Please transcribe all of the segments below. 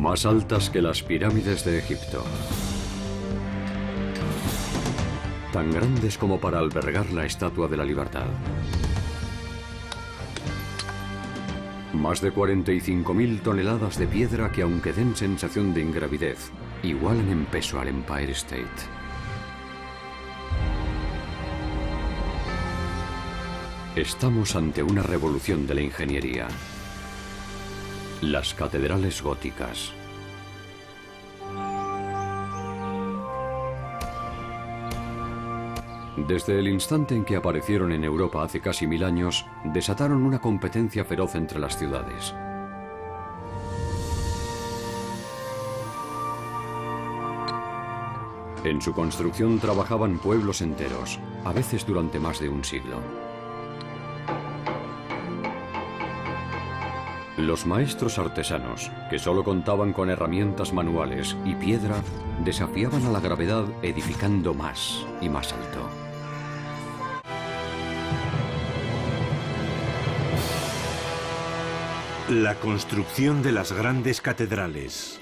Más altas que las pirámides de Egipto. Tan grandes como para albergar la Estatua de la Libertad. Más de 45.000 toneladas de piedra que, aunque den sensación de ingravidez, igualan en peso al Empire State. Estamos ante una revolución de la ingeniería. Las catedrales góticas. Desde el instante en que aparecieron en Europa hace casi 1000 años, desataron una competencia feroz entre las ciudades. En su construcción trabajaban pueblos enteros, a veces durante más de un siglo. Los maestros artesanos, que solo contaban con herramientas manuales y piedra, desafiaban a la gravedad edificando más y más alto. La construcción de las grandes catedrales.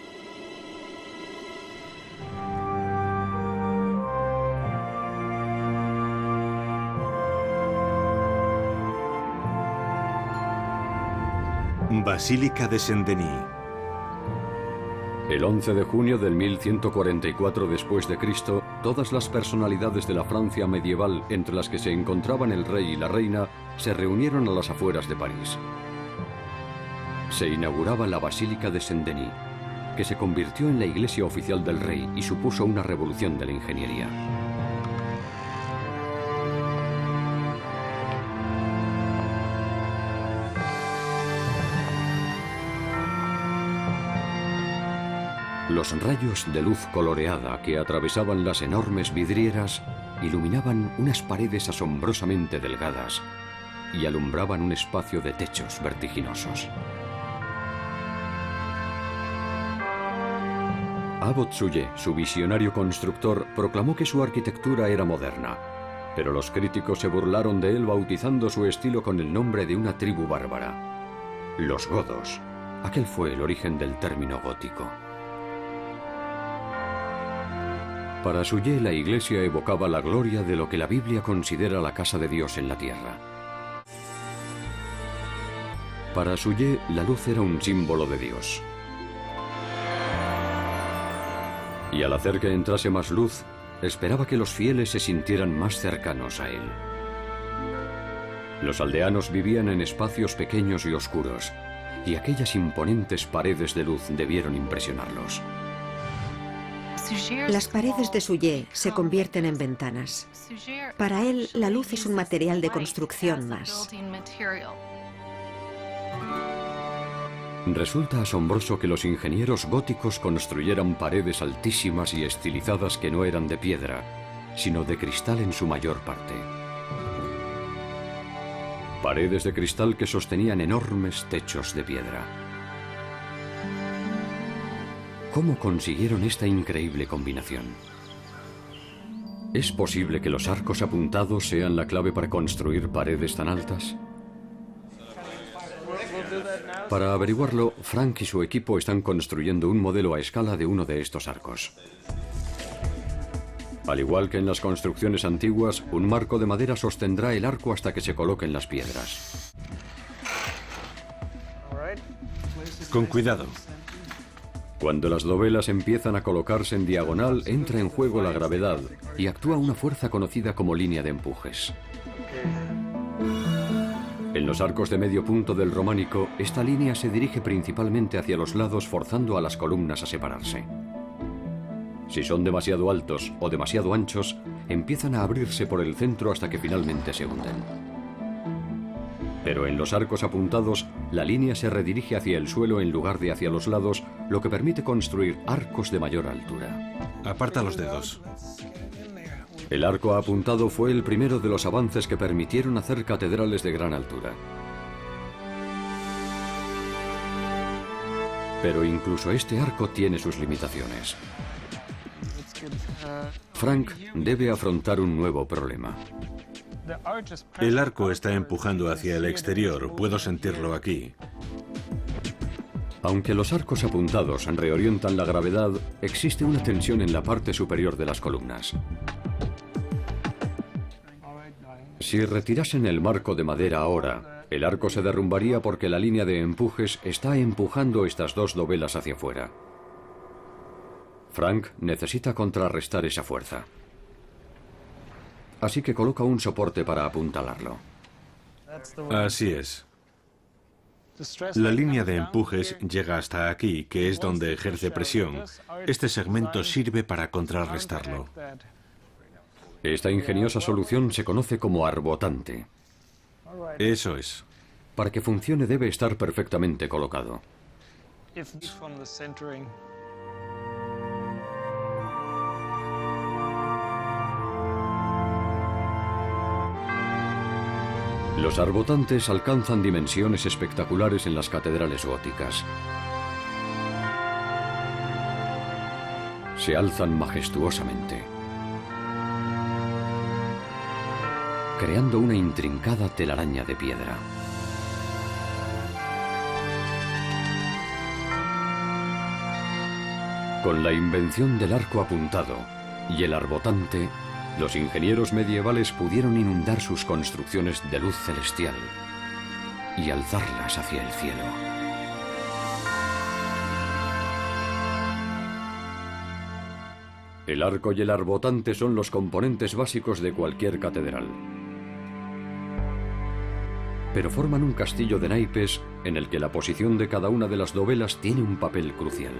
Basílica de Saint-Denis. El 11 de junio del 1144 después de Cristo, todas las personalidades de la Francia medieval, entre las que se encontraban el rey y la reina, se reunieron a las afueras de París. Se inauguraba la Basílica de Saint-Denis, que se convirtió en la iglesia oficial del rey y supuso una revolución de la ingeniería. Los rayos de luz coloreada que atravesaban las enormes vidrieras iluminaban unas paredes asombrosamente delgadas y alumbraban un espacio de techos vertiginosos. Abbot Suger, su visionario constructor, proclamó que su arquitectura era moderna, pero los críticos se burlaron de él bautizando su estilo con el nombre de una tribu bárbara, los godos. Aquel fue el origen del término gótico. Para Suger, la iglesia evocaba la gloria de lo que la Biblia considera la casa de Dios en la tierra. Para Suger, la luz era un símbolo de Dios. Y al hacer que entrase más luz, esperaba que los fieles se sintieran más cercanos a él. Los aldeanos vivían en espacios pequeños y oscuros, y aquellas imponentes paredes de luz debieron impresionarlos. Las paredes de Suger se convierten en ventanas. Para él, la luz es un material de construcción más. Resulta asombroso que los ingenieros góticos construyeran paredes altísimas y estilizadas que no eran de piedra, sino de cristal en su mayor parte. Paredes de cristal que sostenían enormes techos de piedra. ¿Cómo consiguieron esta increíble combinación? ¿Es posible que los arcos apuntados sean la clave para construir paredes tan altas? Para averiguarlo, Frank y su equipo están construyendo un modelo a escala de uno de estos arcos. Al igual que en las construcciones antiguas, un marco de madera sostendrá el arco hasta que se coloquen las piedras. Con cuidado. Cuando las dovelas empiezan a colocarse en diagonal, entra en juego la gravedad y actúa una fuerza conocida como línea de empujes. En los arcos de medio punto del románico, esta línea se dirige principalmente hacia los lados, forzando a las columnas a separarse. Si son demasiado altos o demasiado anchos, empiezan a abrirse por el centro hasta que finalmente se hunden. Pero en los arcos apuntados, la línea se redirige hacia el suelo en lugar de hacia los lados, lo que permite construir arcos de mayor altura. Aparta los dedos. El arco apuntado fue el primero de los avances que permitieron hacer catedrales de gran altura. Pero incluso este arco tiene sus limitaciones. Frank debe afrontar un nuevo problema. El arco está empujando hacia el exterior, puedo sentirlo aquí. Aunque los arcos apuntados reorientan la gravedad, existe una tensión en la parte superior de las columnas. Si retirasen el marco de madera ahora, el arco se derrumbaría porque la línea de empujes está empujando estas dos dovelas hacia afuera. Frank necesita contrarrestar esa fuerza. Así que coloca un soporte para apuntalarlo. Así es. La línea de empujes llega hasta aquí, que es donde ejerce presión. Este segmento sirve para contrarrestarlo. Esta ingeniosa solución se conoce como arbotante. Eso es. Para que funcione debe estar perfectamente colocado. Los arbotantes alcanzan dimensiones espectaculares en las catedrales góticas. Se alzan majestuosamente, creando una intrincada telaraña de piedra. Con la invención del arco apuntado y el arbotante, los ingenieros medievales pudieron inundar sus construcciones de luz celestial y alzarlas hacia el cielo. El arco y el arbotante son los componentes básicos de cualquier catedral. Pero forman un castillo de naipes en el que la posición de cada una de las dovelas tiene un papel crucial.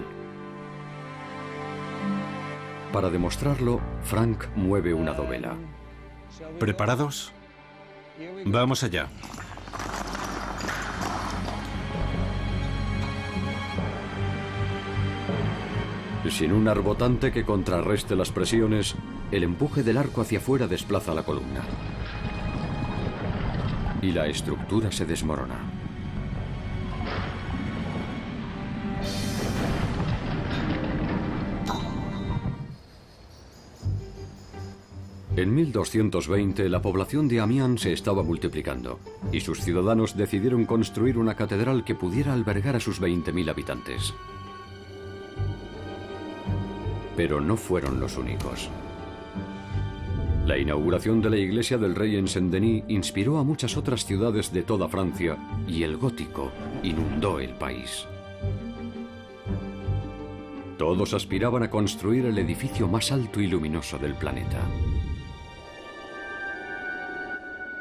Para demostrarlo, Frank mueve una dovela. ¿Preparados? Vamos allá. Sin un arbotante que contrarreste las presiones, el empuje del arco hacia afuera desplaza la columna. Y la estructura se desmorona. En 1220 la población de Amiens se estaba multiplicando y sus ciudadanos decidieron construir una catedral que pudiera albergar a sus 20.000 habitantes. Pero no fueron los únicos. La inauguración de la iglesia del rey en Saint-Denis inspiró a muchas otras ciudades de toda Francia y el gótico inundó el país. Todos aspiraban a construir el edificio más alto y luminoso del planeta.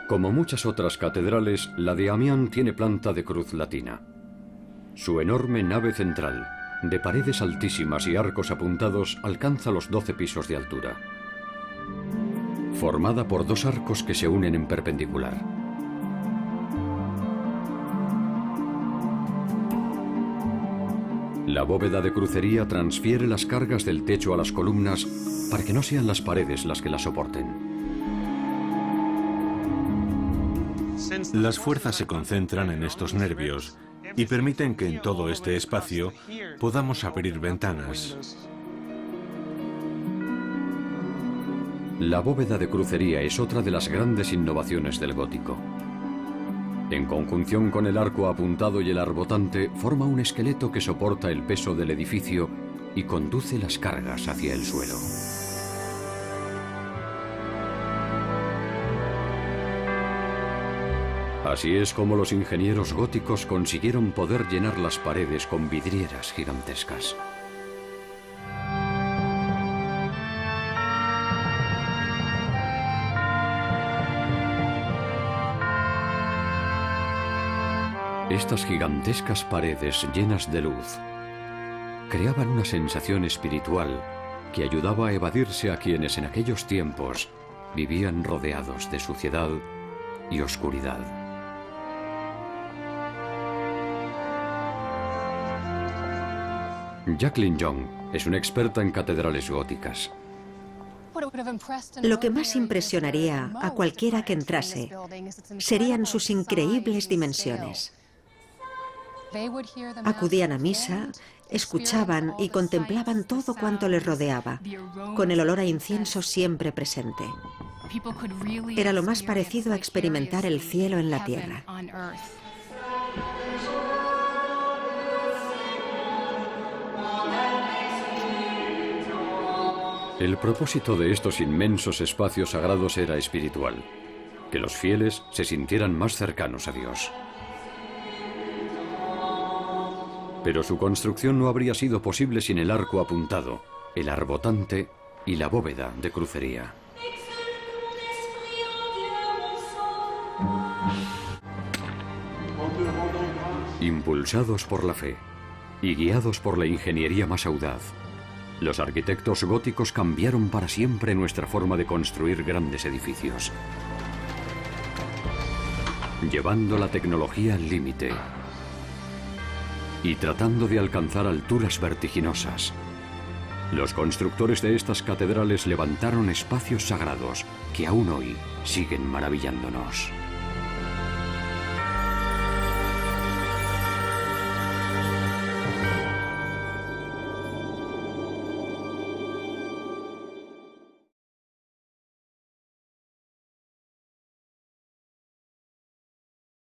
Como muchas otras catedrales, la de Amiens tiene planta de cruz latina. Su enorme nave central, de paredes altísimas y arcos apuntados, alcanza los 12 pisos de altura. Formada por dos arcos que se unen en perpendicular. La bóveda de crucería transfiere las cargas del techo a las columnas para que no sean las paredes las que las soporten. Las fuerzas se concentran en estos nervios y permiten que en todo este espacio podamos abrir ventanas. La bóveda de crucería es otra de las grandes innovaciones del gótico. En conjunción con el arco apuntado y el arbotante, forma un esqueleto que soporta el peso del edificio y conduce las cargas hacia el suelo. Así es como los ingenieros góticos consiguieron poder llenar las paredes con vidrieras gigantescas. Estas gigantescas paredes llenas de luz creaban una sensación espiritual que ayudaba a evadirse a quienes en aquellos tiempos vivían rodeados de suciedad y oscuridad. Jacqueline Young es una experta en catedrales góticas. Lo que más impresionaría a cualquiera que entrase serían sus increíbles dimensiones. Acudían a misa, escuchaban y contemplaban todo cuanto les rodeaba, con el olor a incienso siempre presente. Era lo más parecido a experimentar el cielo en la tierra. El propósito de estos inmensos espacios sagrados era espiritual, que los fieles se sintieran más cercanos a Dios. Pero su construcción no habría sido posible sin el arco apuntado, el arbotante y la bóveda de crucería. Impulsados por la fe y guiados por la ingeniería más audaz, los arquitectos góticos cambiaron para siempre nuestra forma de construir grandes edificios, llevando la tecnología al límite y tratando de alcanzar alturas vertiginosas. Los constructores de estas catedrales levantaron espacios sagrados que aún hoy siguen maravillándonos.